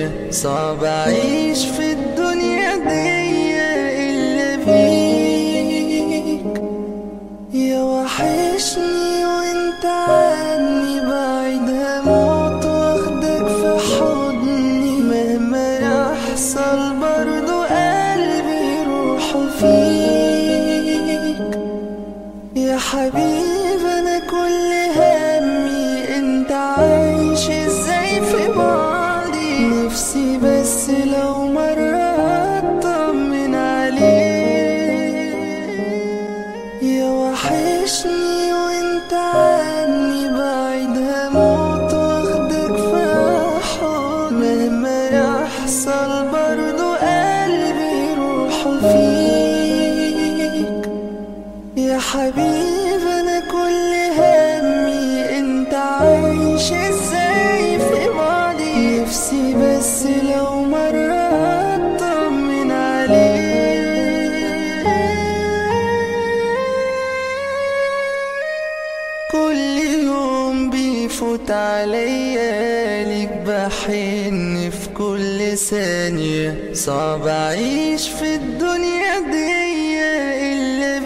ثانية صعب أعيش في الدنيا دي إلا بيك. يا وحشني وانت عني بعيد، هموت واخدك في حضني، مهما يحصل برضو قلبي روحه فيك. يا حبيبي انا كل همي انت عايش ازاي في بعضي، نفسي بس لو مرة اطمن عليك. يا وحشني وانت عني بعيد، هموت واخدك في حضن، مهما يحصل برضو قلبي روحه فيك. يا حبيبي انا كل همي انت عايش ازاي في بعضي، نفسي بس لو مرة اطمن عليك. كل يوم بيفوت عليا ليك بحن في كل ثانية، صعب أعيش في الدنيا دي إلا بيك.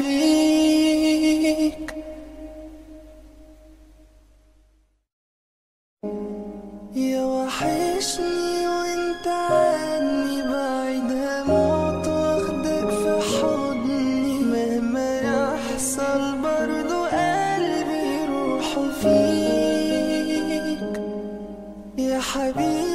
يا وحشني وانت عني بعيد، هموت واخدك في حضني، مهما يحصل برضو قلبي روحه فيك. يا حبيبي